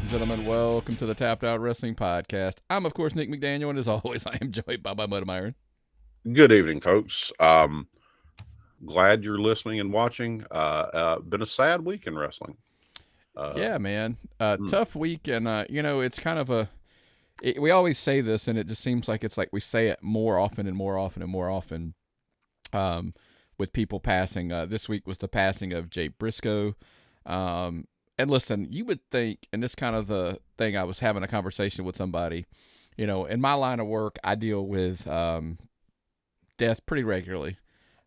and gentlemen, welcome to the Tapped Out Wrestling Podcast. I'm, of course, Nick McDaniel, and as always, I am joined by my buddy Myron. Good evening, folks. Glad you're listening and watching. Been a sad week in wrestling. Yeah, man. Tough week, and, it's kind of we always say this, and it just seems like it's like we say it more often and more often and more often with people passing. This week was the passing of Jay Briscoe. And listen, you would think, and this kind of the thing, I was having a conversation with somebody, in my line of work, I deal with death pretty regularly.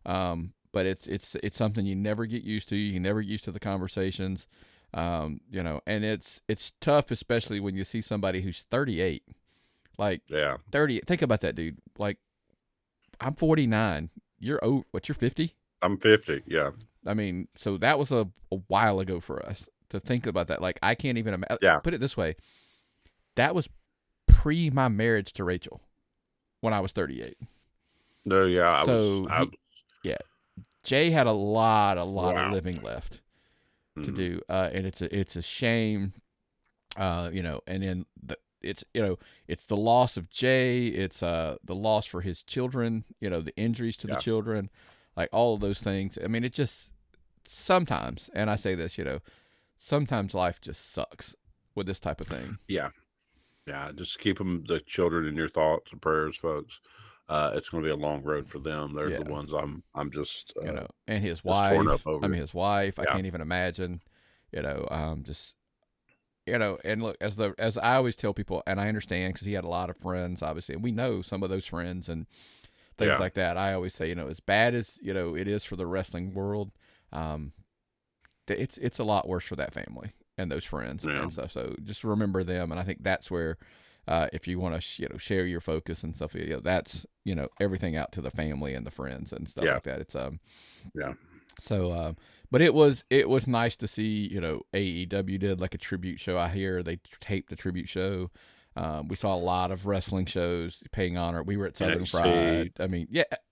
But it's something you never get used to. You never get used to the conversations, and it's tough, especially when you see somebody who's 38, like 30. Think about that, dude. Like, I'm 49. You're old. What? You're 50? I'm 50. Yeah. I mean, so that was a while ago for us to think about that. Like, I can't even imagine. Yeah. Put it this way. That was pre my marriage to Rachel when I was 38. No, yeah. Jay had a lot Wow. of living left to do. And it's a shame, and then it's the loss of Jay. It's the loss for his children, the injuries to the children, like all of those things. I mean, it just sometimes, and I say this, sometimes life just sucks with this type of thing. Yeah. Just keep the children in your thoughts and prayers, folks. It's going to be a long road for them. They're the ones I'm just, and his just wife. torn up over. I mean, his wife. I can't even imagine. Just. And look, as I always tell people, and I understand because he had a lot of friends, obviously, and we know some of those friends and things like that. I always say, as bad as it is for the wrestling world, it's a lot worse for that family and those friends and stuff. So just remember them, and I think that's where, if you want to, share your focus and stuff, that's everything out to the family and the friends and stuff like that. It's So, but it was nice to see, AEW did like a tribute show. I hear they taped a tribute show. We saw a lot of wrestling shows paying honor. We were at Southern Fried. I mean,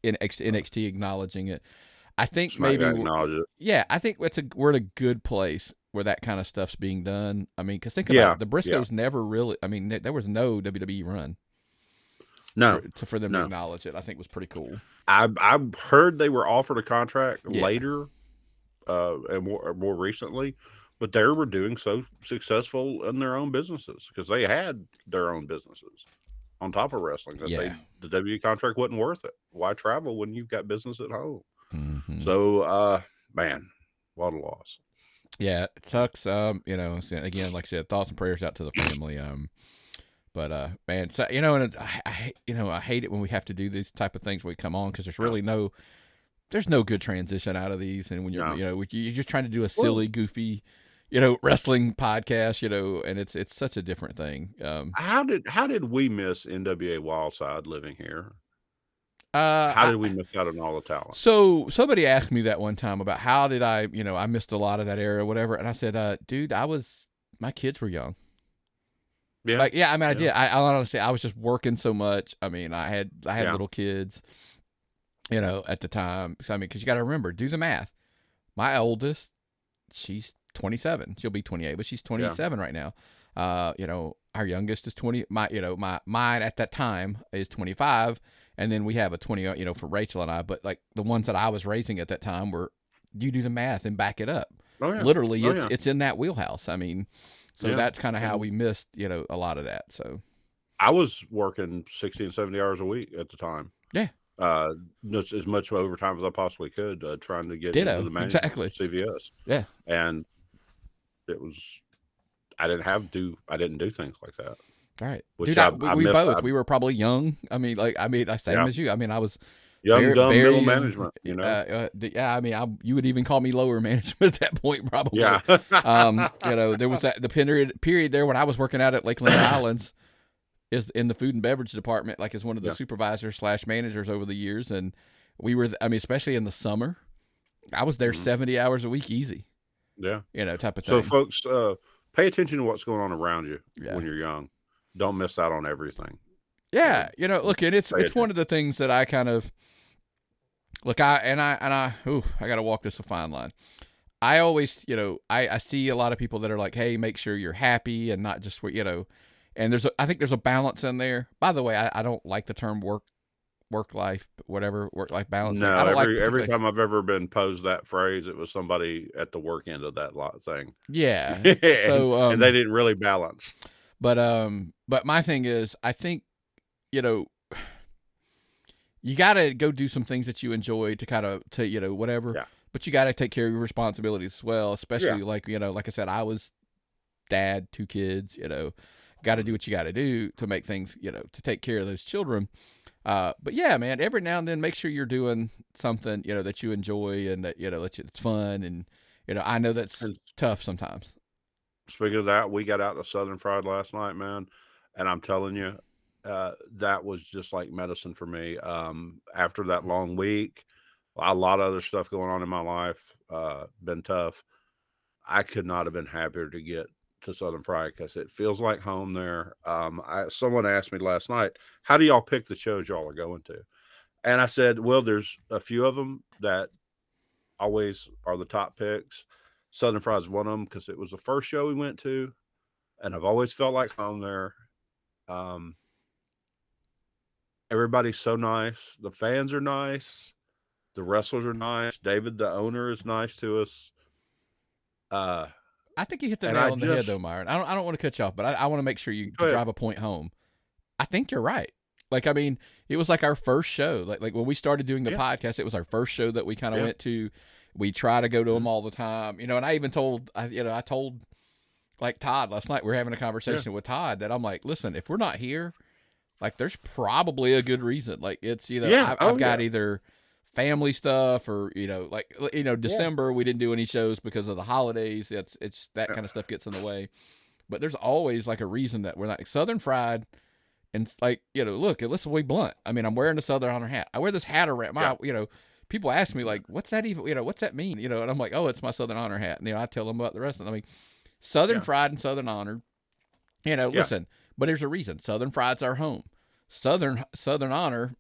NXT acknowledging it. I think I think we're in a good place where that kind of stuff's being done. I mean, because think about it, the Briscoes never really. I mean, there was no WWE run. No, for them to acknowledge it, I think was pretty cool. I've heard they were offered a contract later, and more recently, but they were doing so successful in their own businesses because they had their own businesses on top of wrestling. That the WWE contract wasn't worth it. Why travel when you've got business at home? Mm-hmm. So, man, what a loss. Yeah, it sucks. Again, like I said, thoughts and prayers out to the family. But man, so and I hate it when we have to do these type of things when we come on because there's really no good transition out of these, and when you're you're just trying to do a silly, goofy, wrestling podcast, and it's such a different thing. How did we miss NWA Wildside living here? How did we miss out on all the talent? So somebody asked me that one time about how did I missed a lot of that era, whatever, and I said, dude, my kids were young. Yeah. I did. I honestly, I was just working so much. I mean, I had little kids, at the time. So, I mean, because you got to remember, do the math. My oldest, she's 27. She'll be 28, but she's 27 right now. Our youngest is 20. Mine at that time is 25, and then we have a 20. For Rachel and I. But like the ones that I was raising at that time were, you do the math and back it up. Oh, yeah. Literally, it's in that wheelhouse. I mean. So that's kind of how we missed, a lot of that. So I was working 60 and 70 hours a week at the time. Yeah. Just as much overtime as I possibly could, trying to get into the management of CVS. Yeah. And I didn't do things like that. All right. Dude, we both. We were probably young. I mean, same as you. I mean, I was young, dumb, middle management, I mean, you would even call me lower management at that point, probably. Yeah. There was the period there when I was working out at Lakeland Islands is in the food and beverage department, like as one of the supervisors / managers over the years. And we were, I mean, especially in the summer, I was there 70 hours a week, easy. Yeah. Type of thing. So folks, pay attention to what's going on around you when you're young. Don't miss out on everything. Yeah. Look, and it's one of the things that I kind of, look, I got to walk this a fine line. I always, I see a lot of people that are like, hey, make sure you're happy and not just, and I think there's a balance in there. By the way, I don't like the term work life, whatever, work life balance thing. I No, don't like every particularly. time I've ever been posed that phrase, it was somebody at the work end of that lot thing. Yeah. and So, and they didn't really balance. but my thing is, I think, you know, you got to go do some things that you enjoy to kind of, whatever. Yeah. But you got to take care of your responsibilities as well, especially Yeah. like I said, I was dad, 2 kids, got to do what you got to do to make things, to take care of those children. But yeah, man, every now and then make sure you're doing something, that you enjoy and that, it's fun. And, I know that's And tough sometimes. speaking of that, we got out to Southern Fried last night, man. And I'm telling you, that was just like medicine for me. After that long week, a lot of other stuff going on in my life, been tough. I could not have been happier to get to Southern Fried because it feels like home there. Someone asked me last night, how do y'all pick the shows y'all are going to? And I said, well, there's a few of them that always are the top picks. Southern Fried is one of them because it was the first show we went to, and I've always felt like home there. Um, Everybody's so nice. The fans are nice. The wrestlers are nice. David, the owner, is nice to us. I think you hit the And nail I on the head, though, just Myron. I don't want to cut you off, but I want to make sure you go ahead. drive a point home. I think you're right. Like, I mean, it was like our first show. Like when we started doing the Yeah, podcast, it was our first show that we kind of yeah, went to. We try to go to mhm, them all the time, and I even told, I told like Todd last night. We were having a yeah, conversation with Todd that I'm like, listen, if we're not here, like, there's probably a good reason. Like, it's yeah. I've Oh got yeah, either family stuff or like yeah, December we didn't do any shows because of the holidays. It's that yeah, kind of stuff gets in the way. But there's always like a reason that we're not. Southern Fried. And like, look, let's be blunt. I mean, I'm wearing a Southern Honor hat. I wear this hat around yeah, my, people ask me like, what's that even, what's that mean? And I'm like, oh, it's my Southern Honor hat. And I tell them about the rest of them. I mean, Southern yeah, Fried and Southern Honor, yeah, listen, but there's a reason. Southern Fried's our home. Southern Honor,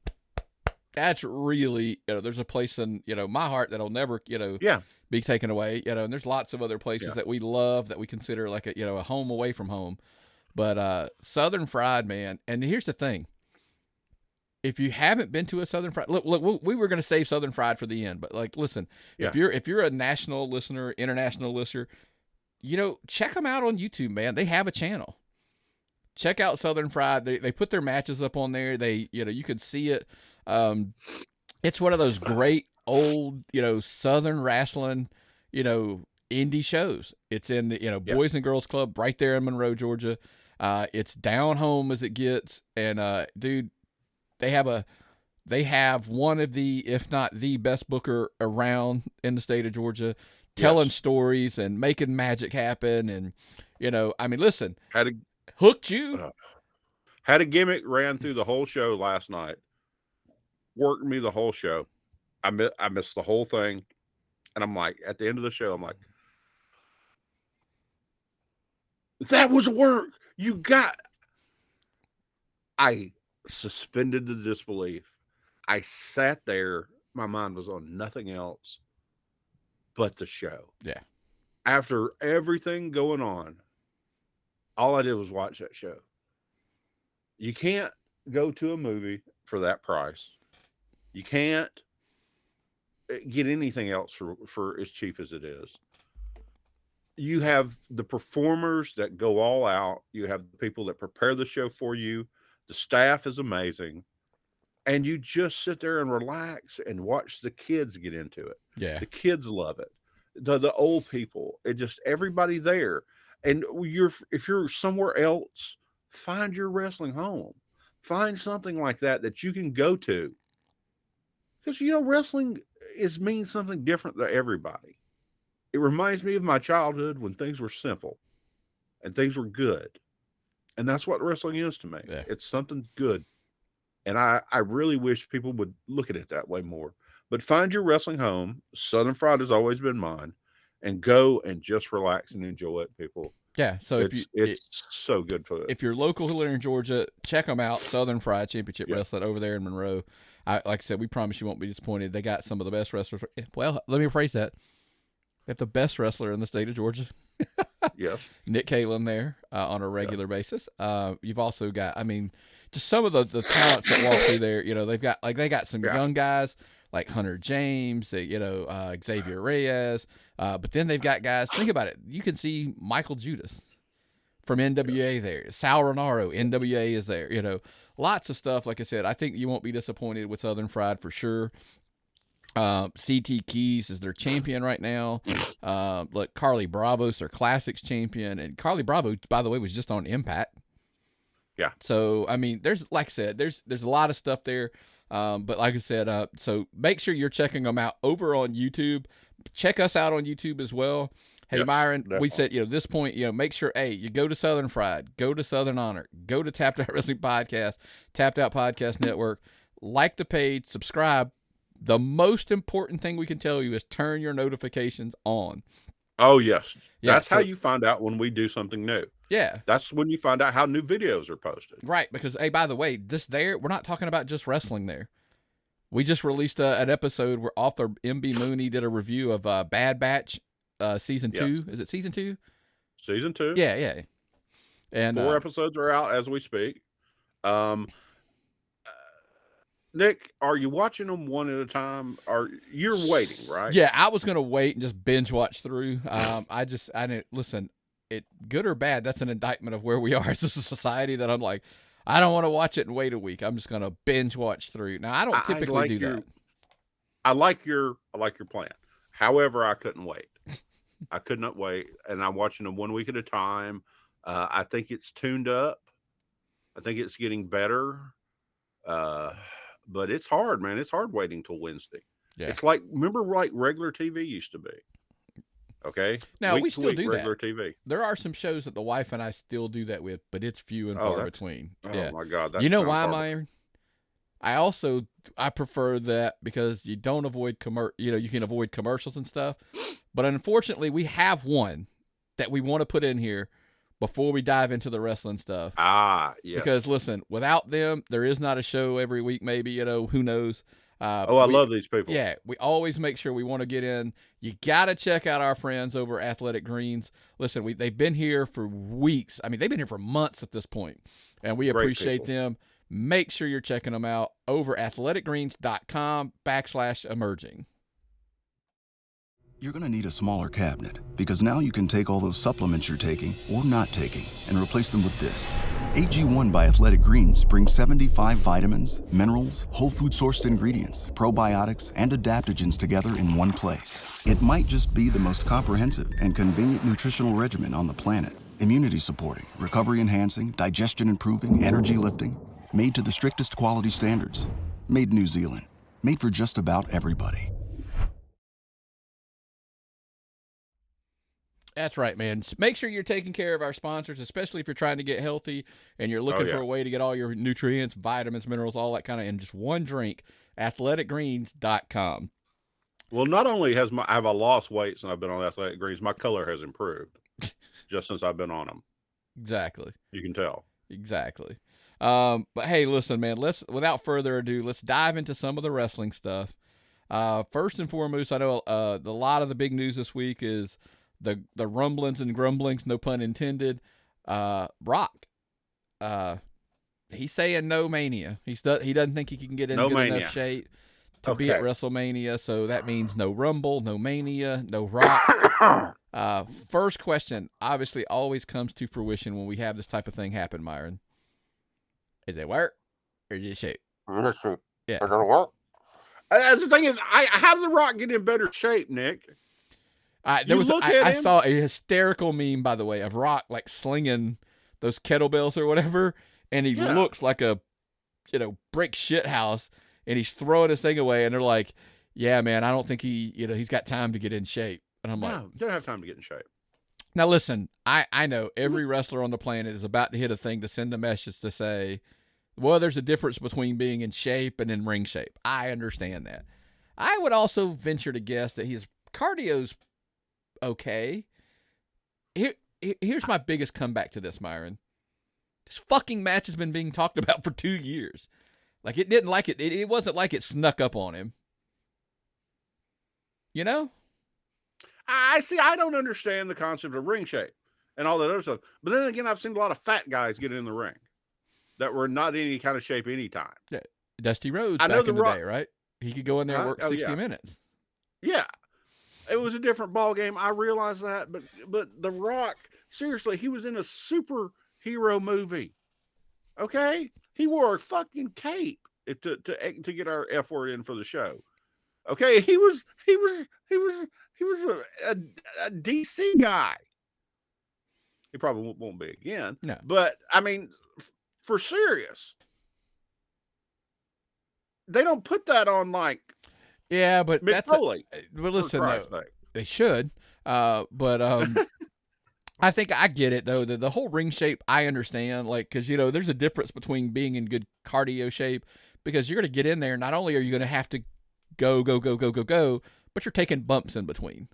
that's really, there's a place in, my heart that'll never, yeah, be taken away, and there's lots of other yeah, places that we love that we consider like a home away from home. But Southern Fried, man, and here's the thing. If you haven't been to a Southern Fried, look, we were going to save Southern Fried for the end, but like, listen, yeah, if you're a national listener, international listener, check them out on YouTube, man. They have a channel. Check out Southern Fried. They put their matches up on there. They, you can see it. Um, it's one of those great old, Southern wrestling, indie shows. It's in the, yeah, Boys and Girls Club right there in Monroe, Georgia. It's down home as it gets, and dude, they have one of the, if not the best booker around in the state of Georgia, telling yes. stories and making magic happen. And, I mean, listen, Had a hooked you. uh, had a gimmick ran through the whole show last night. Worked me the whole show. I missed the whole thing, and I'm like, at the end of the show, I'm like, that was work. You got. I suspended the disbelief. I sat there. My mind was on nothing else but the show. Yeah. After everything going on, all I did was watch that show. You can't go to a movie for that price. You can't get anything else for as cheap as it is. You have the performers that go all out. You have the people that prepare the show for you. The staff is amazing. And you just sit there and relax and watch the kids get into it. Yeah. The kids love it. The old people, it just everybody there. And if you're somewhere else, find your wrestling home. Find something like that you can go to. Because wrestling means something different to everybody. It reminds me of my childhood when things were simple and things were good. And that's what wrestling is to me. Yeah. It's something good. And I really wish people would look at it that way more. But find your wrestling home. Southern Fried has always been mine. And go and just relax and enjoy it, people. Yeah. So It's so good for it. if you're local here in Georgia, check them out. Southern Fried Championship Yeah. Wrestling over there in Monroe. Like I said, we promise you won't be disappointed. They got some of the best wrestlers. Well, let me rephrase that. They have the best wrestler in the state of Georgia. Yes. Nick Kalen there on a regular basis. You've also got, I mean, just some of the talents that walk through there. You know, they got some young guys like Hunter James, Xavier Reyes, but then they've got guys. Think about it. You can see Michael Judas from NWA there. Sal Renaro, NWA is there. You know, lots of stuff. Like I said, I think you won't be disappointed with Southern Fried for sure. CT Keys is their champion right now. Look, Carly Bravo's their Classics champion, and Carly Bravo, by the way, was just on Impact. Yeah. So I mean, there's, like I said, there's a lot of stuff there. But like I said, so make sure you're checking them out over on YouTube. Check us out on YouTube as well. Hey, yes, Myron, definitely. We said, this point, make sure, you go to Southern Fried, go to Southern Honor, go to Tapped Out Wrestling Podcast, Tapped Out Podcast Network, like the page, subscribe. The most important thing we can tell you is turn your notifications on. Oh, yes. That's how you find out when we do something new. Yeah. That's when you find out how new videos are posted. Right, because, hey, by the way, we're not talking about just wrestling there. We just released an episode where author MB Mooney did a review of Bad Batch season 2. Is it season 2? Season 2. Yeah. And 4 episodes are out as we speak. Nick, are you watching them one at a time? Or you're waiting, right? Yeah, I was gonna wait and just binge watch through. I didn't listen. It good or bad, that's an indictment of where we are as a society. That I'm like, I don't want to watch it and wait a week. I'm just gonna binge watch through. Now I don't typically do that. I like your plan. However, I couldn't wait. I could not wait, and I'm watching them 1 week at a time. I think it's tuned up. I think it's getting better. But it's hard, man. It's hard waiting till Wednesday. Yeah. It's like, remember like regular TV used to be. Okay. Now we still do regular that. TV. There are some shows that the wife and I still do that with, but it's few and far between. Oh my God. You know why, Myron? I prefer that because you don't avoid you can avoid commercials and stuff. But unfortunately, we have one that we want to put in here before we dive into the wrestling stuff. Yes. Because listen, without them, there is not a show every week, maybe, who knows. I love these people. Yeah, we always make sure we want to get in. You got to check out our friends over Athletic Greens. Listen, they've been here for weeks. I mean, they've been here for months at this point, and we appreciate them. Make sure you're checking them out over athleticgreens.com/emerging. You're going to need a smaller cabinet because now you can take all those supplements you're taking or not taking and replace them with this. AG1 by Athletic Greens brings 75 vitamins, minerals, whole food sourced ingredients, probiotics, and adaptogens together in one place. It might just be the most comprehensive and convenient nutritional regimen on the planet. Immunity supporting, recovery enhancing, digestion improving, energy lifting. Made to the strictest quality standards. Made New Zealand. Made for just about everybody. That's right, man. Make sure you're taking care of our sponsors, especially if you're trying to get healthy and you're looking for a way to get all your nutrients, vitamins, minerals, all that kind of in just one drink. athleticgreens.com. Well, not only have I lost weight since I've been on Athletic Greens, my color has improved just since I've been on them. Exactly. You can tell. Exactly. But hey, listen, man, without further ado, let's dive into some of the wrestling stuff. First and foremost, I know a lot of the big news this week is the rumblings and grumblings, no pun intended. Rock, he's saying no Mania. He doesn't think he can get in good enough shape to be at WrestleMania. So that means no Rumble, no Mania, no Rock. First question obviously always comes to fruition when we have this type of thing happen, Myron. Is it work or is it shape? Yeah. Is it work? The thing is, how did The Rock get in better shape, Nick? I saw a hysterical meme, by the way, of Rock like slinging those kettlebells or whatever, and he looks like a brick shit house, and he's throwing his thing away, and they're like, "Yeah, man, I don't think he's got time to get in shape." And I'm like, "No, don't have time to get in shape." Now listen, I know every wrestler on the planet is about to hit a thing to send a message to say, well, there's a difference between being in shape and in ring shape. I understand that. I would also venture to guess that his cardio's okay. Here's my biggest comeback to this, Myron. This fucking match has been being talked about for 2 years. Like, it wasn't like it snuck up on him. You know? I see. I don't understand the concept of ring shape and all that other stuff. But then again, I've seen a lot of fat guys get in the ring that were not in any kind of shape anytime. Yeah. Dusty Rhodes I know back in the day, right? He could go in there and work 60 minutes. Yeah. It was a different ball game. I realize that, but The Rock, seriously, he was in a superhero movie. Okay, he wore a fucking cape to get our F word in for the show. Okay, he was a DC guy. He probably won't be again. No, but I mean, for serious, they don't put that on like. Yeah, but Mick Foley. But listen, though, they should. But I think I get it though. The whole ring shape, I understand. Like, because there's a difference between being in good cardio shape, because you're going to get in there. Not only are you going to have to go, but you're taking bumps in between.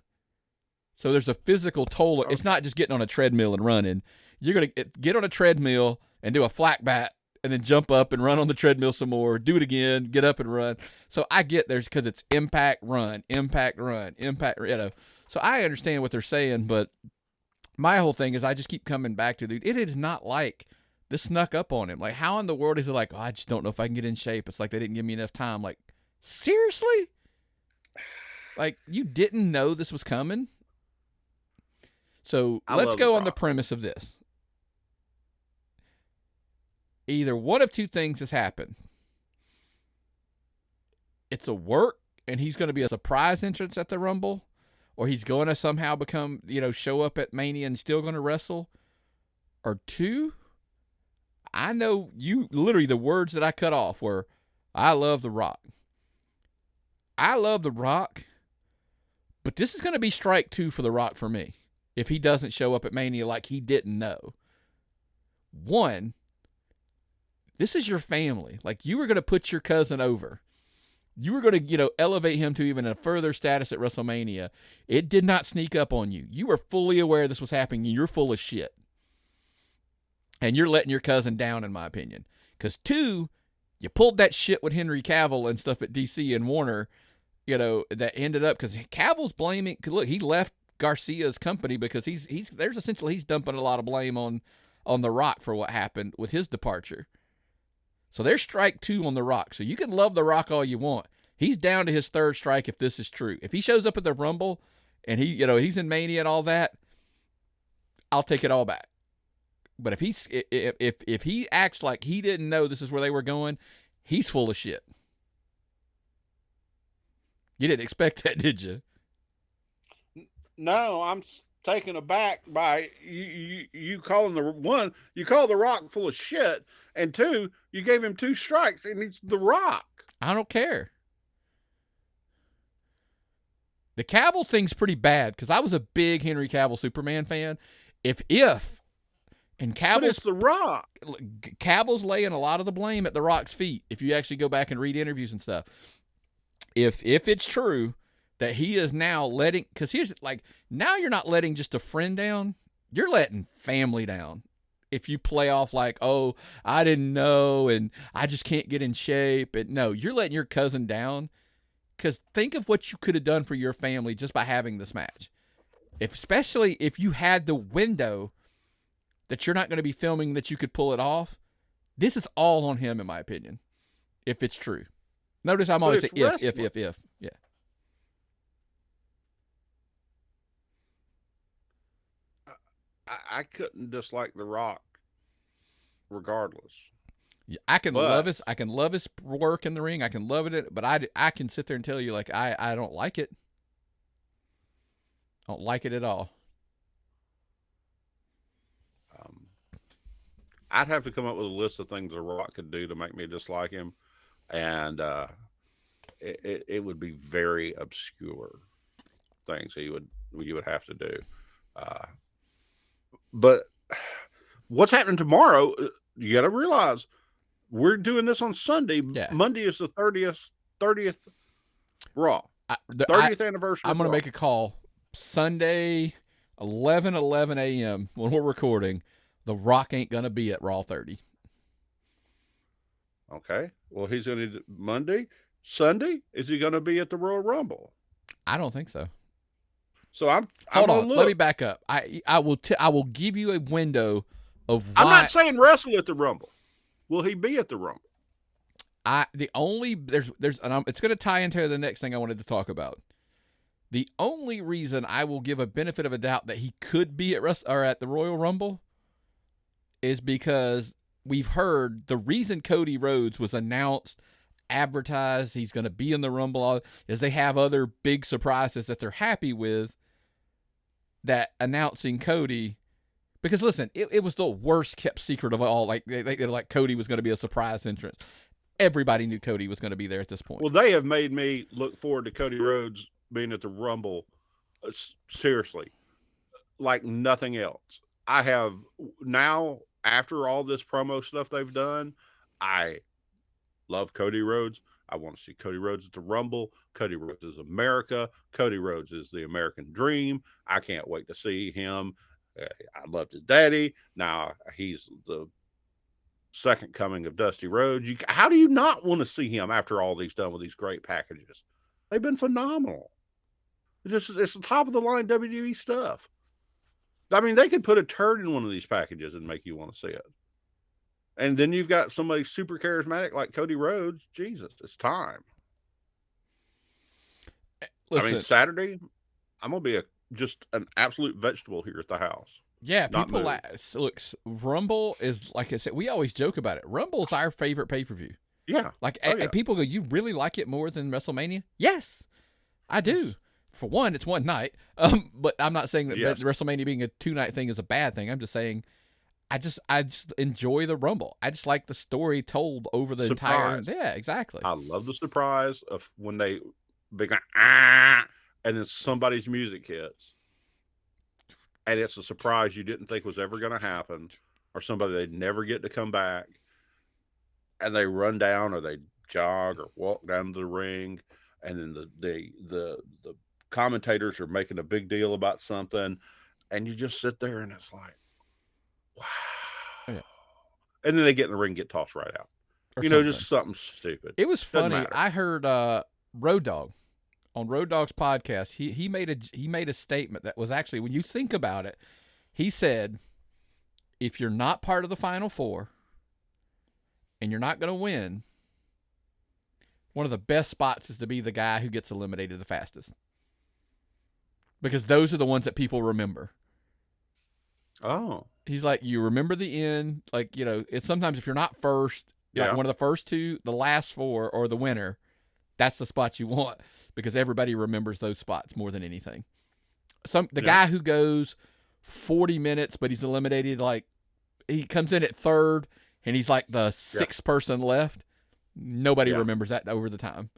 So there's a physical toll. It's not just getting on a treadmill and running. You're going to get on a treadmill and do a flat bat, and then jump up and run on the treadmill some more, do it again, get up and run. So I get because it's impact, run, impact, run, impact, So I understand what they're saying, but my whole thing is I just keep coming back to, dude, it is not like this snuck up on him. Like, how in the world is it like, I just don't know if I can get in shape. It's like they didn't give me enough time. Like, seriously? Like, you didn't know this was coming? So let's go on the premise of this. Either one of two things has happened. It's a work, and he's going to be a surprise entrance at the Rumble, or he's going to somehow become, show up at Mania and still going to wrestle. Or two, I know literally the words that I cut off were, I love The Rock. I love The Rock, but this is going to be strike two for The Rock for me if he doesn't show up at Mania like he didn't know. One, this is your family. Like, you were going to put your cousin over. You were going to, elevate him to even a further status at WrestleMania. It did not sneak up on you. You were fully aware this was happening. You're full of shit. And you're letting your cousin down, in my opinion. Because two, you pulled that shit with Henry Cavill and stuff at DC and Warner, that ended up, because Cavill's blaming, look, he left Garcia's company because he's dumping a lot of blame on The Rock for what happened with his departure. So there's strike two on The Rock. So you can love The Rock all you want. He's down to his third strike if this is true. If he shows up at the Rumble and he's in Mania and all that, I'll take it all back. But if he acts like he didn't know this is where they were going, he's full of shit. You didn't expect that, did you? No, I'm taken aback by you calling you call The Rock full of shit, and two, you gave him two strikes, and it's The Rock. I don't care. The Cavill thing's pretty bad because I was a big Henry Cavill Superman fan. But it's The Rock. Cavill's laying a lot of the blame at The Rock's feet. If you actually go back and read interviews and stuff, if it's true that he is now letting, because now you're not letting just a friend down, you're letting family down. If you play off like, oh, I didn't know and I just can't get in shape. And no, you're letting your cousin down, because think of what you could have done for your family just by having this match. Especially if you had the window that you're not going to be filming that you could pull it off. This is all on him, in my opinion, if it's true. Notice I'm always saying if. Yeah. I couldn't dislike The Rock regardless. Yeah, I can love his work in the ring. I can love it, but I can sit there and tell you, like, I don't like it. I don't like it at all. I'd have to come up with a list of things The Rock could do to make me dislike him, and it would be very obscure things that you would have to do. But what's happening tomorrow? You got to realize we're doing this on Sunday. Yeah. Monday is the 30th Raw. 30th anniversary. I'm going to make a call. Sunday, 11 a.m. when we're recording. The Rock ain't going to be at Raw 30. Okay. Well, he's going to Monday. Sunday, is he going to be at the Royal Rumble? I don't think so. So I'm Hold gonna on. look. Let me back up. I will give you a window of I'm why not saying wrestle at the Rumble. Will he be at the Rumble? it's going to tie into the next thing I wanted to talk about. The only reason I will give a benefit of a doubt that he could be at the Royal Rumble is because we've heard the reason Cody Rhodes was announced, advertised, he's going to be in the Rumble, is they have other big surprises that they're happy with that announcing Cody. Because listen, it was the worst kept secret of all. Like like Cody was going to be a surprise entrance. Everybody knew Cody was going to be there at this point. Well, they have made me look forward to Cody Rhodes being at the Rumble, seriously, like nothing else. I have now, after all this promo stuff they've done, I love Cody Rhodes. I want to see Cody Rhodes at the Rumble. Cody Rhodes is America. Cody Rhodes is the American dream. I can't wait to see him. I loved his daddy. Now he's the second coming of Dusty Rhodes. How do you not want to see him after all he's done with these great packages? They've been phenomenal. It's the top of the line WWE stuff. I mean, they could put a turd in one of these packages and make you want to see it. And then you've got somebody super charismatic like Cody Rhodes. Jesus, it's time. Listen, I mean, Saturday, I'm going to be just an absolute vegetable here at the house. Yeah, people look, Rumble is, like I said, we always joke about it. Rumble's our favorite pay-per-view. Yeah. Like, people go, you really like it more than WrestleMania? Yes, I do. For one, it's one night. But I'm not saying that WrestleMania being a 2-night thing is a bad thing. I'm just saying I just enjoy the Rumble. I just like the story told over the entire. Yeah, exactly. I love the surprise of when they big and then somebody's music hits, and it's a surprise you didn't think was ever going to happen, or somebody they'd never get to come back, and they run down or they jog or walk down to the ring, and then the commentators are making a big deal about something, and you just sit there and it's like, wow. Yeah. And then they get in the ring and get tossed right out. Or just something stupid. It was funny. I heard Road Dogg on Road Dogg's podcast. He made a statement that was actually, when you think about it, he said, if you're not part of the Final Four and you're not going to win, one of the best spots is to be the guy who gets eliminated the fastest. Because those are the ones that people remember. Oh. He's like, you remember the end. Like, it's sometimes if you're not first, like one of the first two, the last four, or the winner, that's the spots you want because everybody remembers those spots more than anything. The guy who goes 40 minutes, but he's eliminated, like, he comes in at third and he's like the sixth person left. Nobody remembers that over the time.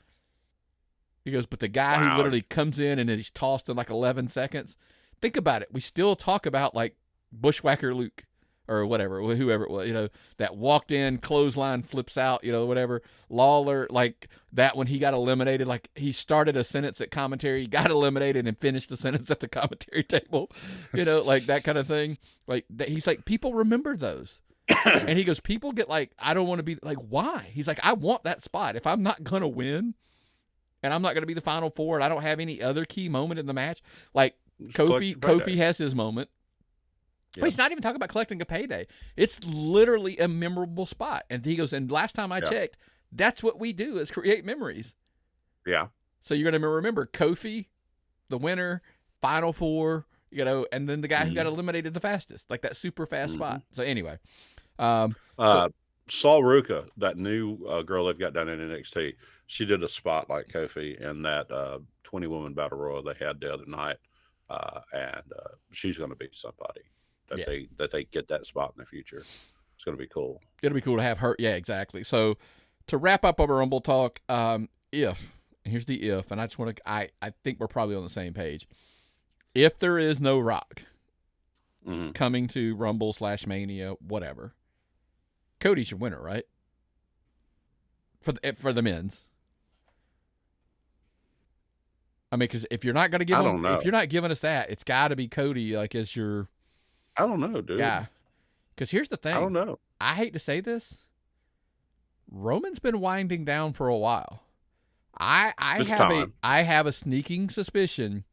He goes, but the guy who literally comes in and he's tossed in like 11 seconds. Think about it. We still talk about like Bushwhacker Luke or whatever, whoever it was, that walked in, clothesline, flips out, whatever. Lawler, like that when he got eliminated, like he started a sentence at commentary, got eliminated and finished the sentence at the commentary table, like that kind of thing. Like he's like, people remember those. And he goes, people get like, I don't want to be like, why? He's like, I want that spot. If I'm not going to win and I'm not going to be the Final Four and I don't have any other key moment in the match, like Kofi has his moment. Yeah. But he's not even talking about collecting a payday. It's literally a memorable spot. And he goes, and last time I checked, that's what we do is create memories. Yeah. So you're going to remember Kofi, the winner, Final Four, and then the guy who got eliminated the fastest, like that super fast spot. So anyway. Sol Ruka, that new girl they've got down in NXT, she did a spot like Kofi in that 20-woman battle royal they had the other night. And she's going to be somebody that they get that spot in the future. It's going to be cool. It'll be cool to have her. Yeah, exactly. So to wrap up our Rumble talk, here's the if, and I just want to, I think we're probably on the same page. If there is no Rock coming to Rumble / Mania, whatever, Cody's your winner, right? For the men's. I mean, because if you're not going to give him, if you're not giving us that, it's got to be Cody, like, as your. I don't know, dude. Yeah. Because here's the thing. I don't know. I hate to say this. Roman's been winding down for a while. I have a sneaking suspicion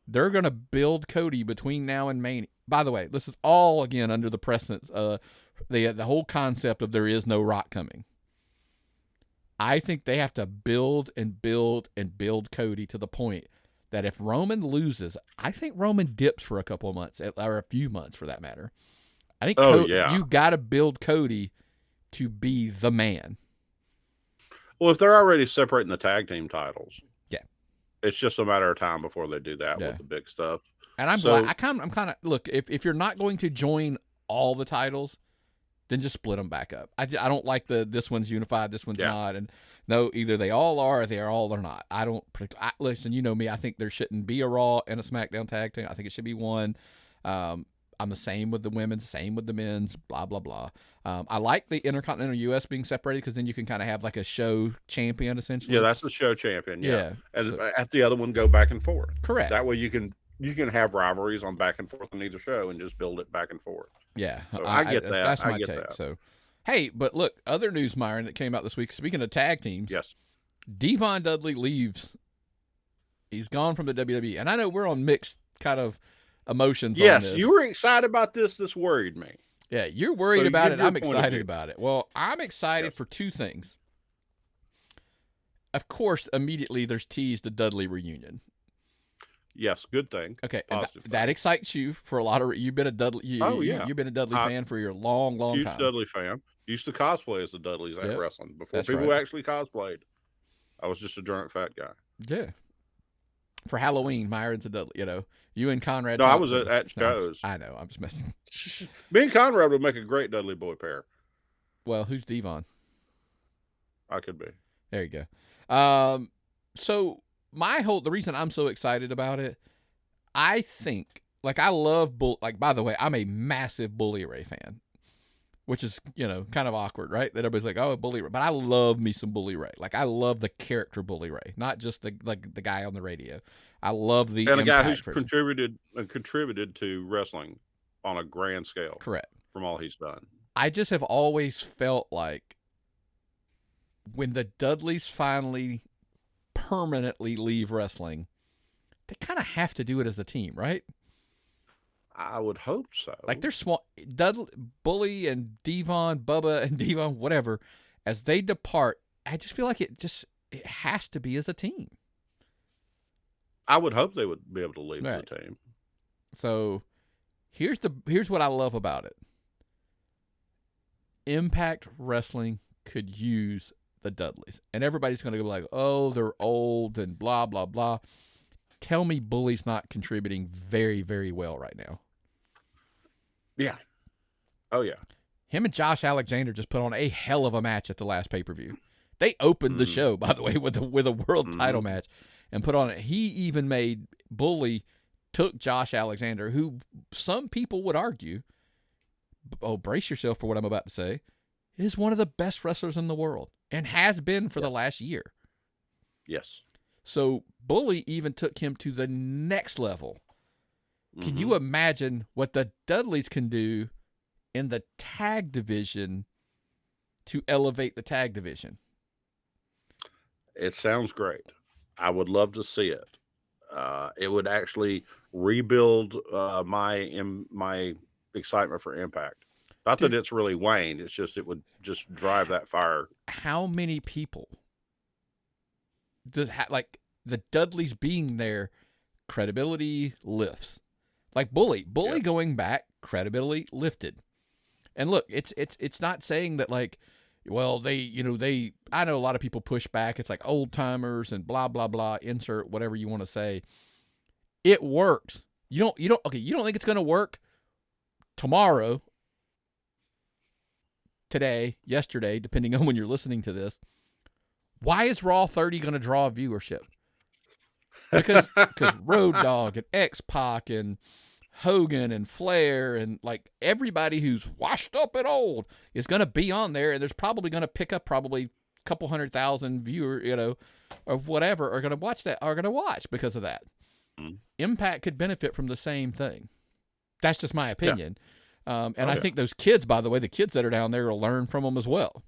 they're going to build Cody between now and Mania. By the way, this is all, again, under the precedence, the whole concept of there is no Rock coming. I think they have to build and build and build Cody to the point that if Roman loses, I think Roman dips for a couple of months, or a few months for that matter. I think you got to build Cody to be the man. Well, if they're already separating the tag team titles, yeah, it's just a matter of time before they do that with the big stuff. And I'm glad. I'm kind of look. If you're not going to join all the titles, then just split them back up. I don't like this one's unified, this one's not. And no, either they all are, or they are all or not. I don't listen. You know me. I think there shouldn't be a Raw and a SmackDown tag team. I think it should be one. I'm the same with the women's, same with the men's, blah, blah, blah. I like the Intercontinental US being separated because then you can kind of have like a show champion, essentially. Yeah, that's the show champion, yeah. And at the other one, go back and forth. Correct. That way you can have rivalries on back and forth on either show and just build it back and forth. Yeah, so I get that. That's my take. That. So, hey, but look, other news, Myron, that came out this week, speaking of tag teams. Yes. Devon Dudley leaves. He's gone from the WWE. And I know we're on mixed kind of emotions. Yes, on this. You were excited about this. This worried me. Yeah, you're worried about it. I'm excited about it. Well, I'm excited for two things. Of course, immediately there's teased the Dudley reunion. Yes, good thing. Okay, that excites you for a lot of. You've been a Dudley. You've been a Dudley fan for your long time. Huge Dudley fan. Used to cosplay as the Dudleys at wrestling before people actually cosplayed. I was just a drunk fat guy. Yeah. For Halloween, Myron's a Dudley. You know, you and Conrad. No, I was at shows. I know. I'm just messing. Me and Conrad would make a great Dudley boy pair. Well, who's Devon? I could be. There you go. So the reason I'm so excited about it, I think, like, I love by the way, I'm a massive Bully Ray fan, which is, kind of awkward, right? That everybody's like, oh, Bully Ray. But I love me some Bully Ray. Like, I love the character Bully Ray, not just the guy on the radio. I love the and a guy who's contributed to wrestling on a grand scale. Correct. From all he's done. I just have always felt like when the Dudleys finally permanently leave wrestling, they kind of have to do it as a team, right? I would hope so. Like, they're small. Bully and Devon, Bubba and Devon, whatever, as they depart, I just feel like it has to be as a team. I would hope they would be able to leave as a team. So here's what I love about it. Impact Wrestling could use the Dudleys. And everybody's going to go like, oh, they're old and blah, blah, blah. Tell me Bully's not contributing very, very well right now. Yeah. Oh, yeah. Him and Josh Alexander just put on a hell of a match at the last pay-per-view. They opened the show, by the way, with a world title match and put on it. He even made Bully took Josh Alexander, who some people would argue, brace yourself for what I'm about to say, is one of the best wrestlers in the world and has been for the last year. Yes. So Bully even took him to the next level. Can you imagine what the Dudleys can do in the tag division to elevate the tag division? It sounds great. I would love to see it. It would actually rebuild my excitement for Impact. Not that it's really waned. It's just it would just drive that fire. How many people like the Dudleys being there? Credibility lifts. Like Bully going back, credibility lifted. And look, it's not saying that like, well, I know a lot of people push back. It's like old timers and blah, blah, blah, insert whatever you want to say. It works. You don't think it's going to work tomorrow, today, yesterday, depending on when you're listening to this. Why is Raw 30 going to draw viewership? Because Road Dogg and X-Pac and Hogan and Flair and like everybody who's washed up and old is going to be on there, and there's probably going to pick up probably a couple 100,000 viewers, or whatever, are going to watch because of that. Impact could benefit from the same thing. That's just my opinion. Yeah. I think those kids, by the way, the kids that are down there will learn from them as well.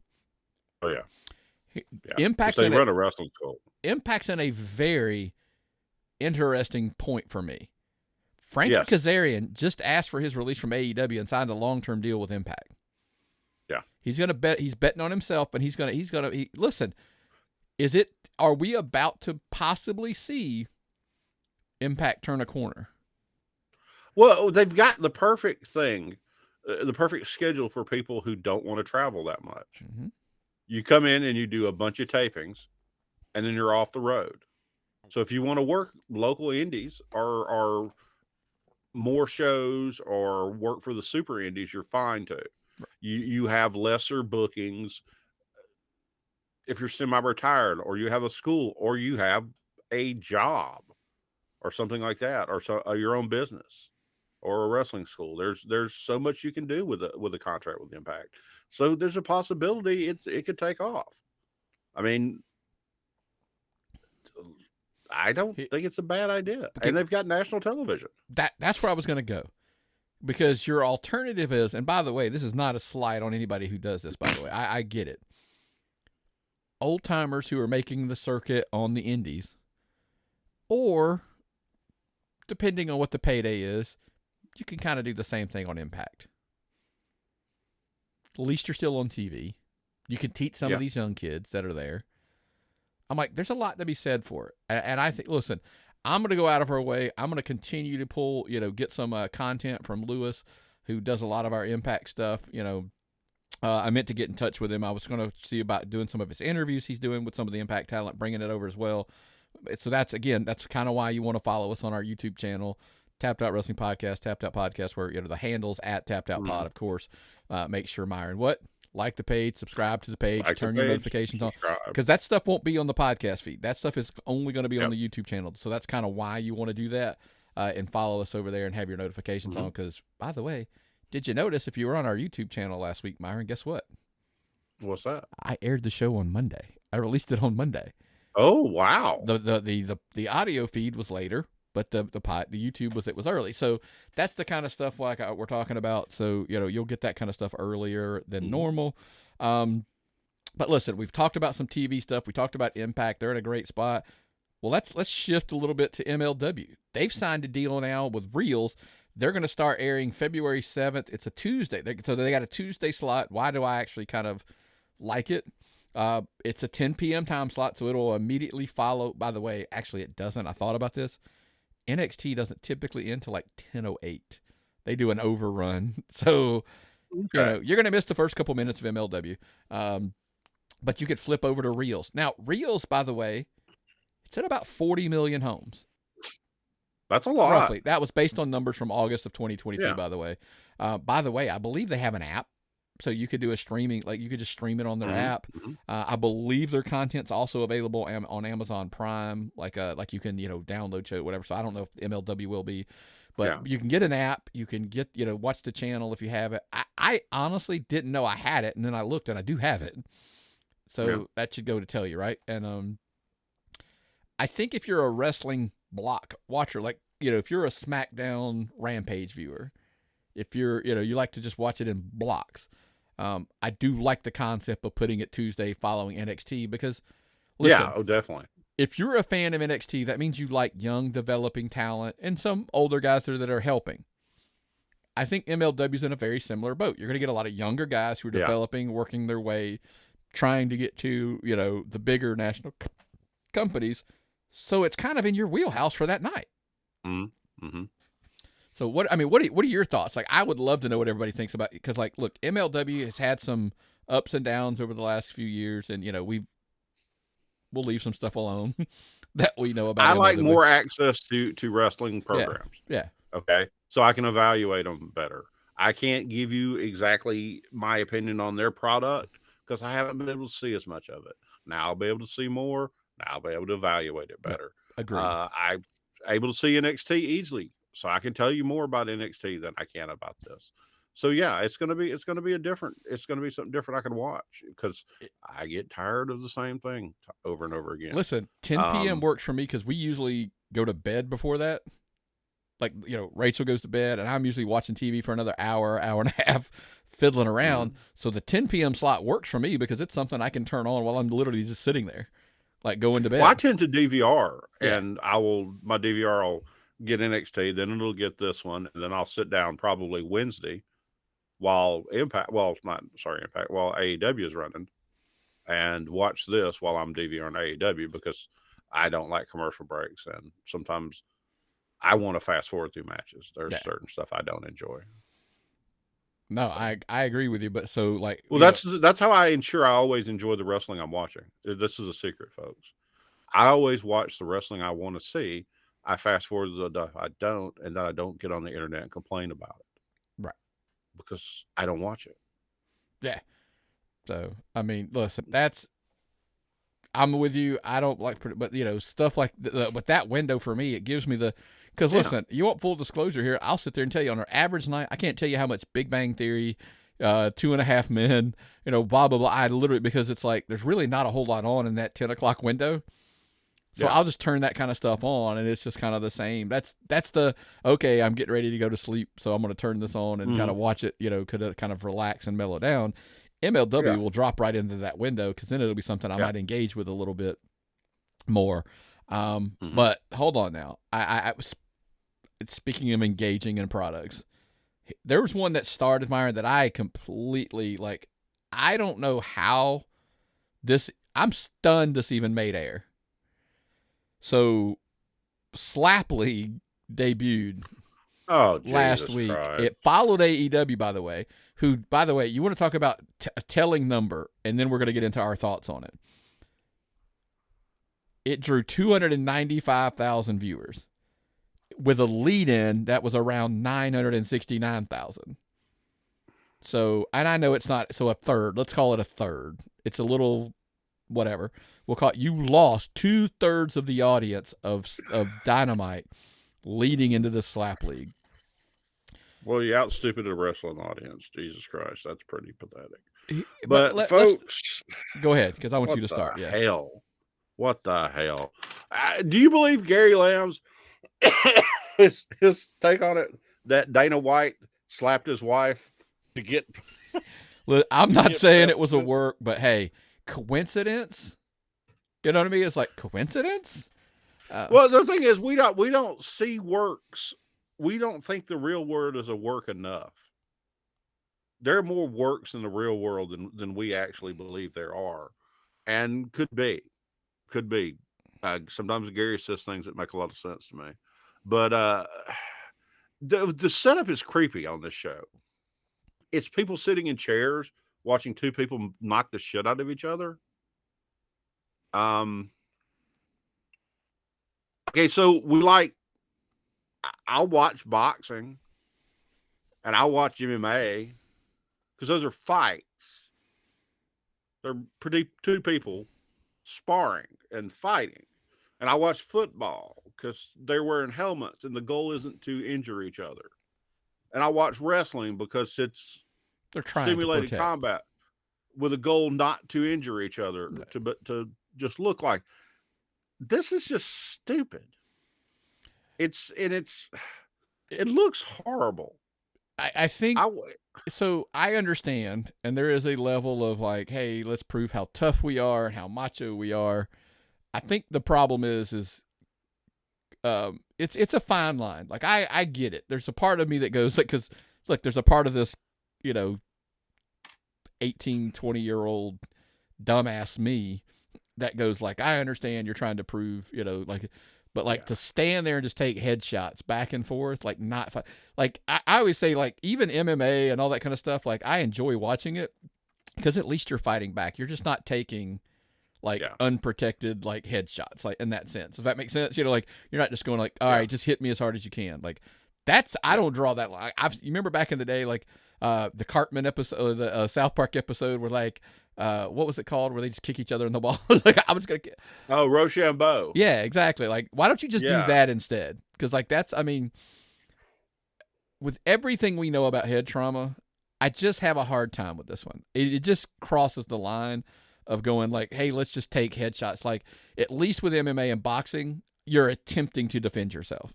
Oh yeah. Impact's they run a wrestling school. Impact's in a very interesting point for me. Frankie Kazarian just asked for his release from AEW and signed a long-term deal with Impact. Yeah. He's going to bet. He's betting on himself, and listen, are we about to possibly see Impact turn a corner? Well, they've got the perfect thing, the perfect schedule for people who don't want to travel that much. Mm-hmm. You come in and you do a bunch of tapings, and then you're off the road. So if you want to work local indies or more shows or work for the super indies, you're fine too. Right. You have lesser bookings if you're semi-retired, or you have a school, or you have a job or something like that, or your own business or a wrestling school. There's so much you can do with a contract with Impact. So there's a possibility it could take off. I mean, I don't think it's a bad idea. And they've got national television. That's where I was going to go. Because your alternative is, and by the way, this is not a slight on anybody who does this, by the way. I get it. Old timers who are making the circuit on the indies, or depending on what the payday is, you can kind of do the same thing on Impact. At least you're still on TV. You can teach some of these young kids that are there. I'm like, there's a lot to be said for it. And I think, listen, I'm going to go out of our way. I'm going to continue to pull, get some content from Lewis, who does a lot of our Impact stuff. I meant to get in touch with him. I was going to see about doing some of his interviews he's doing with some of the Impact talent, bringing it over as well. So that's kind of why you want to follow us on our YouTube channel, Tapped Out Wrestling Podcast, Tapped Out Podcast, where the handle's at Tapped Out Pod, of course. Make sure, Myron, like the page, subscribe to the page, turn your notifications on, because that stuff won't be on the podcast feed. That stuff is only going to be on the YouTube channel. So that's kind of why you want to do that, and follow us over there and have your notifications on. Because, by the way, did you notice if you were on our YouTube channel last week, Myron, guess what? What's that? I aired the show on Monday. I released it on Monday. Oh, wow. The audio feed was later, but the YouTube was early. So that's the kind of stuff like we're talking about. So, you'll get that kind of stuff earlier than normal. But listen, we've talked about some TV stuff. We talked about Impact. They're in a great spot. Well, let's shift a little bit to MLW. They've signed a deal now with Reelz. They're going to start airing February 7th. It's a Tuesday. So they got a Tuesday slot. Why do I actually kind of like it? It's a 10 p.m. time slot, so it'll immediately follow. By the way, actually it doesn't. I thought about this. NXT doesn't typically end till like 10:08. They do an overrun. So, you're going to miss the first couple minutes of MLW. But you could flip over to Reelz. Now, Reelz, by the way, it's at about 40 million homes. That's a lot. Roughly. That was based on numbers from August of 2022, by the way. By the way, I believe they have an app. So you could do a streaming, like you could just stream it on their app. I believe their content's also available on Amazon Prime, like you can, download show, whatever. So I don't know if MLW will be, but you can get an app. You can get, watch the channel if you have it. I honestly didn't know I had it. And then I looked and I do have it. So that should go to tell you, right? And I think if you're a wrestling block watcher, like, if you're a Smackdown Rampage viewer, if you're, you like to just watch it in blocks, I do like the concept of putting it Tuesday following NXT because, listen, definitely. If you're a fan of NXT, that means you like young, developing talent and some older guys that are helping. I think MLW's in a very similar boat. You're going to get a lot of younger guys who are developing, working their way, trying to get to, the bigger national companies. So it's kind of in your wheelhouse for that night. Mm-hmm. So what are your thoughts? Like, I would love to know what everybody thinks about it. Because, like, look, MLW has had some ups and downs over the last few years, and we'll leave some stuff alone that we know about. I like more access to wrestling programs. Yeah. Okay. So I can evaluate them better. I can't give you exactly my opinion on their product because I haven't been able to see as much of it. Now I'll be able to see more. Now I'll be able to evaluate it better. Agreed. I'm able to see NXT easily. So I can tell you more about NXT than I can about this. So it's going to be something different I can watch because I get tired of the same thing over and over again. Listen, 10 p.m. works for me because we usually go to bed before that. Like, Rachel goes to bed and I'm usually watching TV for another hour and a half, fiddling around. So the 10 p.m. slot works for me because it's something I can turn on while I'm literally just sitting there. like going to bed. Well, I tend to DVR, Yeah. and my DVR will get NXT, then it'll get this one, and then I'll sit down probably Wednesday while while AEW is running, and watch this while I'm DVRing AEW, because I don't like commercial breaks, and sometimes I want to fast forward through matches. There's certain stuff I don't enjoy. No, I agree with you, but so like, well, that's how I ensure I always enjoy the wrestling I'm watching. This is a secret, folks. I always watch the wrestling I want to see. I fast forward the stuff I don't, and then I don't get on the internet and complain about it. Right. Because I don't watch it. Yeah. So, I mean, listen, I'm with you. I don't like, but stuff like with that window for me, it gives me because listen, you want full disclosure here. I'll sit there and tell you on our average night, I can't tell you how much Big Bang Theory, 2.5 Men, blah, blah, blah. I literally, because it's like, there's really not a whole lot on in that 10 o'clock window. So I'll just turn that kind of stuff on, and it's just kind of the same. That's okay, I'm getting ready to go to sleep, so I'm going to turn this on and kind of watch it, could kind of relax and mellow down. MLW will drop right into that window, because then it'll be something I might engage with a little bit more. But hold on now. I was speaking of engaging in products. There was one that started, Myron, that I completely, like, I don't know how I'm stunned this even made air. So, Slap League debuted last week. Christ. It followed AEW, by the way, who, by the way, you want to talk about a telling number, and then we're going to get into our thoughts on it. It drew 295,000 viewers with a lead-in that was around 969,000. So, and I know it's not, so a third, let's call it a third. It's a little, whatever. We'll call it, you lost 2/3 of the audience of Dynamite leading into the Slap League. Well, you out-stupid a wrestling audience. Jesus Christ, that's pretty pathetic. But folks, go ahead, because I want you to start. What the hell? Do you believe Gary Lamb's his take on it, that Dana White slapped his wife to get? Look, I'm not saying it was a work, but hey, coincidence? You know what I mean? It's like coincidence. Well, the thing is, we don't see works. We don't think the real world is a work enough. There are more works in the real world than we actually believe there are, and could be. Sometimes Gary says things that make a lot of sense to me, but the setup is creepy on this show. It's people sitting in chairs watching two people knock the shit out of each other. Okay, so I'll watch boxing and I'll watch MMA because those are fights. They're two people sparring and fighting. And I watch football because they're wearing helmets and the goal isn't to injure each other. And I watch wrestling because they're trying simulated to combat with a goal not to injure each other, to just look like. This is just stupid. It looks horrible. I think so. I understand, and there is a level of like, hey, let's prove how tough we are and how macho we are. I think the problem is it's a fine line. Like I get it. There's a part of me that goes like, because look, there's a part of this, 18, 20-year-old dumbass me that goes like, I understand you're trying to prove, but to stand there and just take headshots back and forth, like not like I always say, like even MMA and all that kind of stuff, like I enjoy watching it because at least you're fighting back. You're just not taking unprotected like headshots, like in that sense. If that makes sense, like you're not just going like, all right, just hit me as hard as you can. Like that's I don't draw that line. You remember back in the day, like the Cartman episode, the South Park episode, where like what was it called, where they just kick each other in the ball? Like I'm just gonna. Oh, Rochambeau. Yeah, exactly. Like why don't you just do that instead? Because like that's, I mean, with everything we know about head trauma, I just have a hard time with this one. It just crosses the line of going like, hey, let's just take headshots. Like at least with MMA and boxing, you're attempting to defend yourself.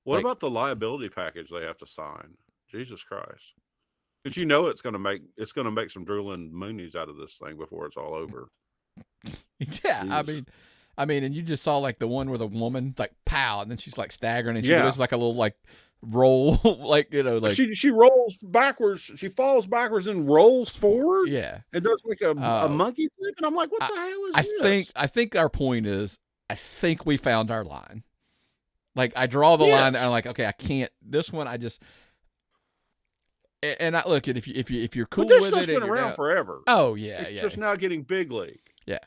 What about the liability package they have to sign? Jesus Christ. Because it's going to make some drooling moonies out of this thing before it's all over. Yeah, Jeez. I mean, and you just saw like the one where the woman like pow, and then she's like staggering, and she Yeah. does like a little like roll, like like she rolls backwards. She falls backwards and rolls forward. yeah, and does like a monkey flip. And I'm like, what the hell is this? I think our point is, I think we found our line. Like I draw the line, and I'm like, okay, I can't. This one, I just. And I look at if you're cool but this with stuff's it, been around forever. Oh yeah, it's just now getting big league. Yeah,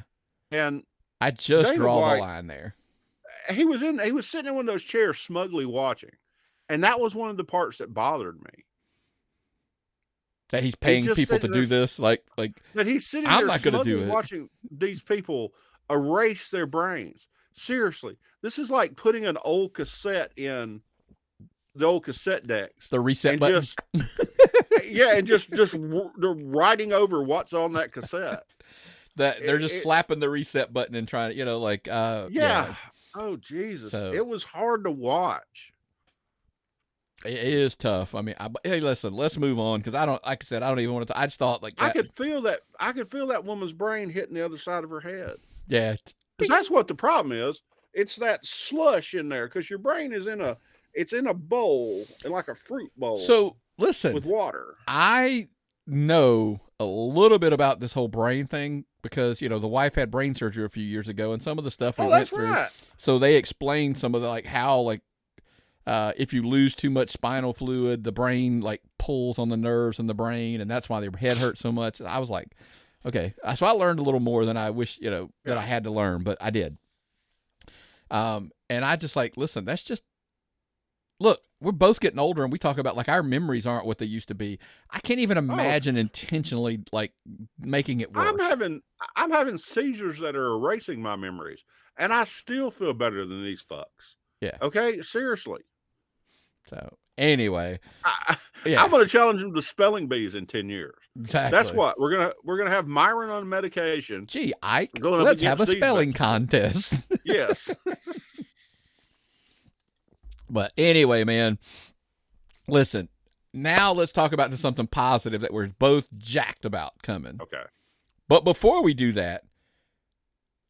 and I just David draw White, the line there. He was sitting in one of those chairs, smugly watching, and that was one of the parts that bothered me. That he's paying people to do this, like that he's sitting I'm there not going to do smugly it. watching these people erase their brains. Seriously, this is like putting an old cassette in the old cassette decks, the reset and button. and just they're writing over what's on that cassette. That they're just slapping the reset button and trying to, like yeah. Oh Jesus, so, it was hard to watch. It is tough. I mean, hey, listen, let's move on because I don't, like I said, I don't even want to. I just thought like that. I could feel that woman's brain hitting the other side of her head. Yeah, because that's what the problem is. It's that slush in there because your brain is in a bowl, like a fruit bowl. So listen, with water. I know a little bit about this whole brain thing because the wife had brain surgery a few years ago, and some of the stuff we went through. Right. So they explained some of the how if you lose too much spinal fluid, the brain pulls on the nerves in the brain, and that's why their head hurts so much. I was like, okay. So I learned a little more than I wish, that I had to learn, but I did. And I just listen, that's just, look, we're both getting older, and we talk about our memories aren't what they used to be. I can't even imagine intentionally making it worse. I'm having seizures that are erasing my memories, and I still feel better than these fucks. Yeah. Okay. Seriously. So anyway, I'm going to challenge them to spelling bees in 10 years. Exactly. That's what we're gonna have Myron on medication. Gee, Ike, let's have a spelling contest. Yes. But anyway, man, listen. Now let's talk about something positive that we're both jacked about coming. Okay. But before we do that,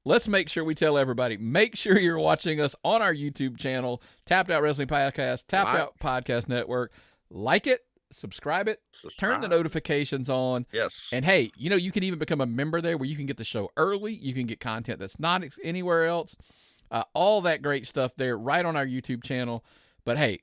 let's make sure we tell everybody, make sure you're watching us on our YouTube channel, Tapped Out Wrestling Podcast, Tapped Out Podcast Network. Like it, subscribe it, turn the notifications on. Yes. And hey, you can even become a member there where you can get the show early. You can get content that's not anywhere else. All that great stuff there right on our YouTube channel. But hey,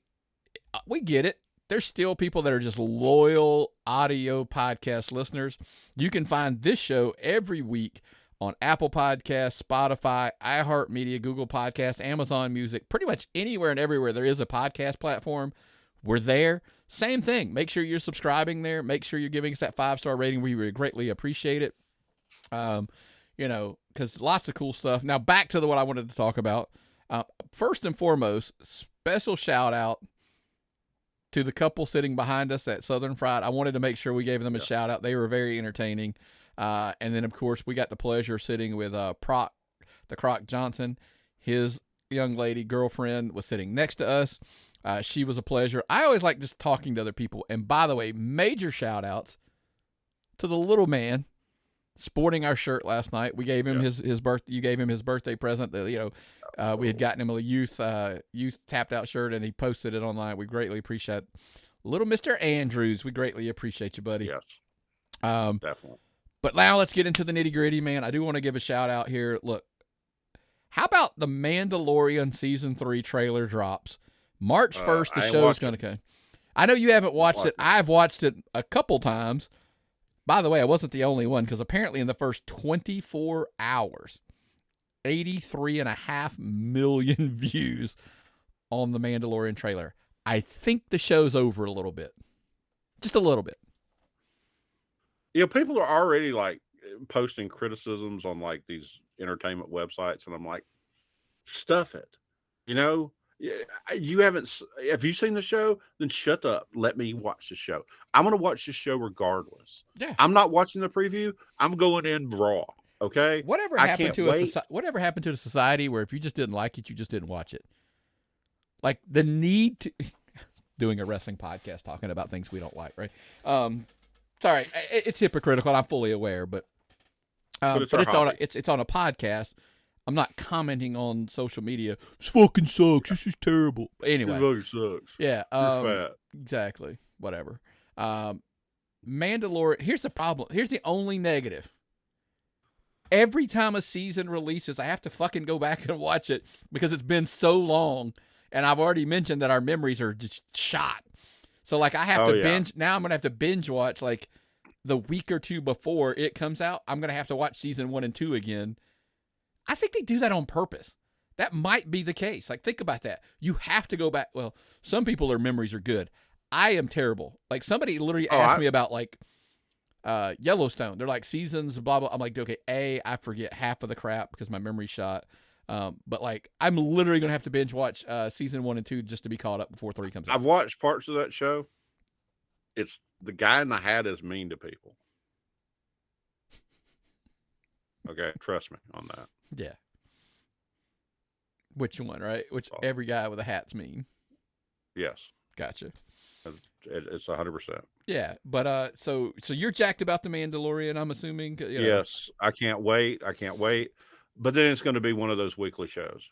we get it. There's still people that are just loyal audio podcast listeners. You can find this show every week on Apple Podcasts, Spotify, iHeartMedia, Google Podcasts, Amazon Music, pretty much anywhere and everywhere there is a podcast platform. We're there. Same thing. Make sure you're subscribing there. Make sure you're giving us that 5-star rating. We would greatly appreciate it. Because lots of cool stuff. Now back to what I wanted to talk about. First and foremost, special shout out to the couple sitting behind us at Southern Fried. I wanted to make sure we gave them a shout out. They were very entertaining. And then of course we got the pleasure of sitting with the Croc Johnson. His young lady girlfriend was sitting next to us. She was a pleasure. I always like just talking to other people. And by the way, major shout outs to the little man sporting our shirt last night. We gave him his birthday. You gave him his birthday present. We had gotten him a youth tapped out shirt, and he posted it online. We greatly appreciate it. Little Mr. Andrews. We greatly appreciate you, buddy. Yes. Definitely. But now let's get into the nitty gritty, man. I do want to give a shout out here. Look, how about the Mandalorian season 3 trailer drops? March 1st, the show's going to come. I know you haven't watched it. I've watched it a couple times. By the way, I wasn't the only one because apparently in the first 24 hours, 83.5 million views on the Mandalorian trailer. I think the show's over a little bit. Just a little bit. People are already posting criticisms on these entertainment websites, and I'm like, stuff it. You haven't. Have you seen the show? Then shut up. Let me watch the show. I'm going to watch the show regardless. Yeah. I'm not watching the preview. I'm going in raw. Okay. Whatever happened to a society where if you just didn't like it, you just didn't watch it. Like the need to doing a wrestling podcast talking about things we don't like, right? Sorry, it's hypocritical. I'm fully aware, but But it's But our it's on hobby. it's on a podcast. I'm not commenting on social media. This fucking sucks. This is terrible. But anyway, Your vote sucks. yeah. You're fat. Exactly. Whatever. Mandalorian. Here's the problem. Here's the only negative. Every time a season releases, I have to fucking go back and watch it because it's been so long. And I've already mentioned that our memories are just shot. So, like, I have to binge. Now I'm going to have to binge watch, like, the week or two before it comes out. I'm going to have to watch season 1 and 2 again. I think they do that on purpose. That might be the case. Like, think about that. You have to go back. Well, some people, their memories are good. I am terrible. Like, somebody literally asked me about, like, Yellowstone. They're like seasons, blah, blah. I'm like, okay, I forget half of the crap because my memory's shot. But, like, I'm literally going to have to binge watch season 1 and 2 just to be caught up before 3 comes out. I've watched parts of that show. It's the guy in the hat is mean to people. Okay, trust me on that. Yeah. Which one, right? Which every guy with a hat's mean. Yes. Gotcha. It's 100%. Yeah, but so you're jacked about the Mandalorian, I'm assuming. You know. Yes, I can't wait. But then it's going to be one of those weekly shows.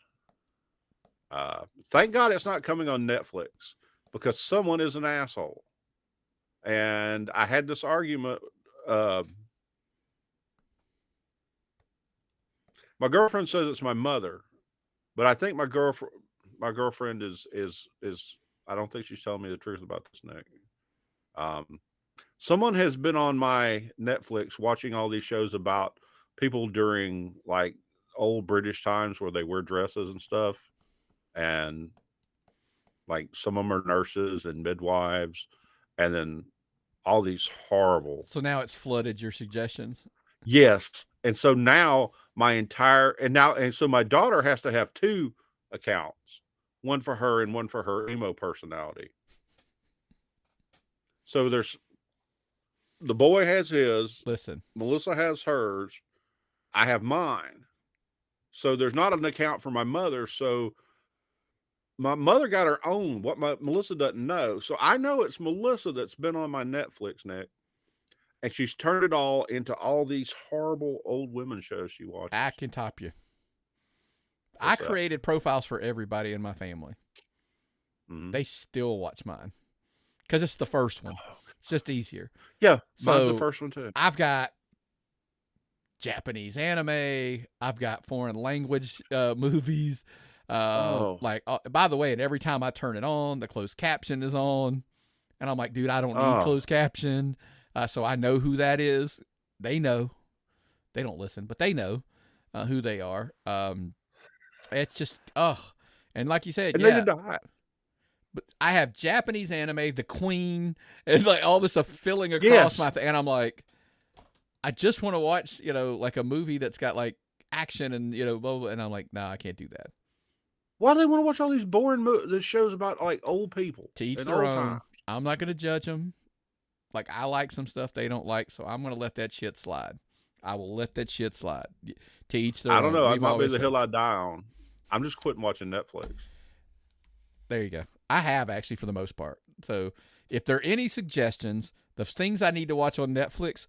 Thank God it's not coming on Netflix because someone is an asshole. And I had this argument. My girlfriend says it's my mother, but I think my girlfriend is I don't think she's telling me the truth about this, Nick. Someone has been on my Netflix watching all these shows about people during like old British times where they wear dresses and stuff. And like some of them are nurses and midwives, and then all these horrible. So now it's flooded your suggestions. Yes. And so now so my daughter has to have 2 accounts, one for her and one for her emo personality. So the boy has his. Listen, Melissa has hers. I have mine. So there's not an account for my mother. So my mother got her own, what Melissa doesn't know. So I know it's Melissa that's been on my Netflix, Nick. And she's turned it all into all these horrible old women shows she watches. I can top you. I created profiles for everybody in my family. Mm-hmm. They still watch mine because it's the first one. It's just easier. Yeah, mine's the first one too. I've got Japanese anime. I've got foreign language movies. Like, by the way, and every time I turn it on, the closed caption is on. And I'm like, dude, I don't need closed caption. So I know who that is. They know. They don't listen, but they know who they are. It's just, and like you said, and they did not. But I have Japanese anime, The Queen, and like all this stuff filling across my and I'm like, I just want to watch, like a movie that's got like action and blah, blah, and I'm like, no, I can't do that. Why do they want to watch all these boring shows about like old people? To each their own. Time. I'm not going to judge them. Like, I like some stuff they don't like, so I'm going to let that shit slide. I will let that shit slide. To each their own. I don't know. It might be the hill I die on. I'm just quitting watching Netflix. There you go. I have, actually, for the most part. So, if there are any suggestions, the things I need to watch on Netflix,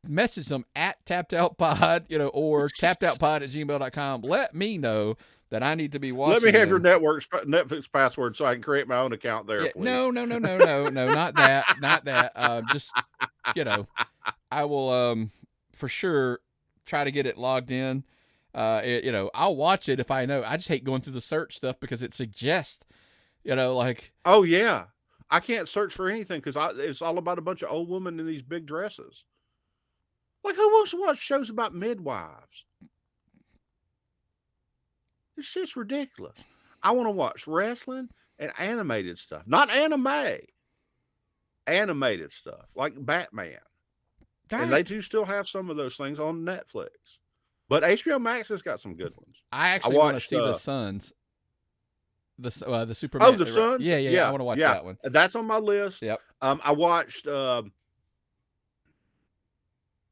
message them at tappedoutpod, or tappedoutpod@gmail.com. Let me know that I need to be watching. Let me have your Netflix password so I can create my own account there, please. No, not that. Just, I will for sure try to get it logged in. I'll watch it if I know. I just hate going through the search stuff because it suggests, like. Oh, yeah. I can't search for anything because it's all about a bunch of old women in these big dresses. Like, who wants to watch shows about midwives? This shit's ridiculous. I want to watch wrestling and animated stuff. Not anime. Animated stuff. Like Batman. Right. And they do still have some of those things on Netflix. But HBO Max has got some good ones. I actually want to see the Sons. The Superman. Oh, the Sons? Yeah. I want to watch that one. That's on my list. Yep. I watched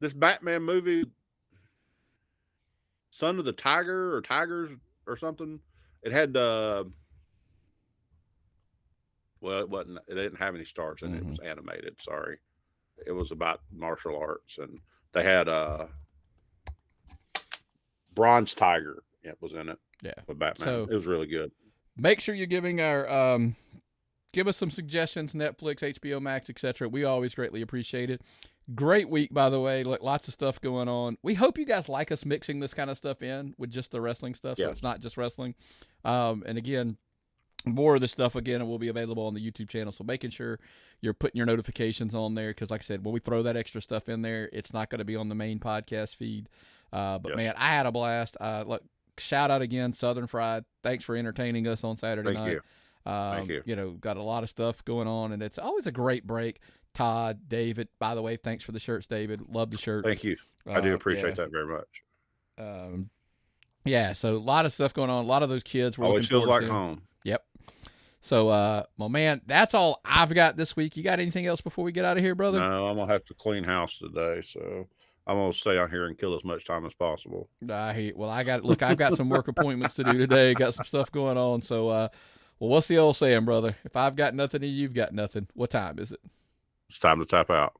this Batman movie, Son of the Tiger or Tigers or something. It had it wasn't. It didn't have any stars in it. It was animated. Sorry, it was about martial arts, and they had Bronze Tiger was in it. Yeah. With Batman. So, it was really good. Make sure you're giving our give us some suggestions, Netflix, HBO Max, etc. We always greatly appreciate it. Great week, by the way. Lots of stuff going on. We hope you guys like us mixing this kind of stuff in with just the wrestling stuff, so it's not just wrestling. And again, more of this stuff again will be available on the YouTube channel. So making sure you're putting your notifications on there, because like I said, when we throw that extra stuff in there, it's not going to be on the main podcast feed. But man, I had a blast. Look, shout out again, Southern Fried. Thanks for entertaining us on Saturday night. Thank you. You know, got a lot of stuff going on, and it's always a great break. Todd, David, by the way, thanks for the shirts, David. Love the shirt. Thank you. I do appreciate that very much. Yeah, so a lot of stuff going on. A lot of those kids were always feels like home. Yep. So, well, man, that's all I've got this week. You got anything else before we get out of here, brother? No, I'm gonna have to clean house today, so I'm gonna stay out here and kill as much time as possible. I've got some work appointments to do today. Got some stuff going on. So, well, what's the old saying, brother? If I've got nothing and you've got nothing, what time is it? It's time to tap out.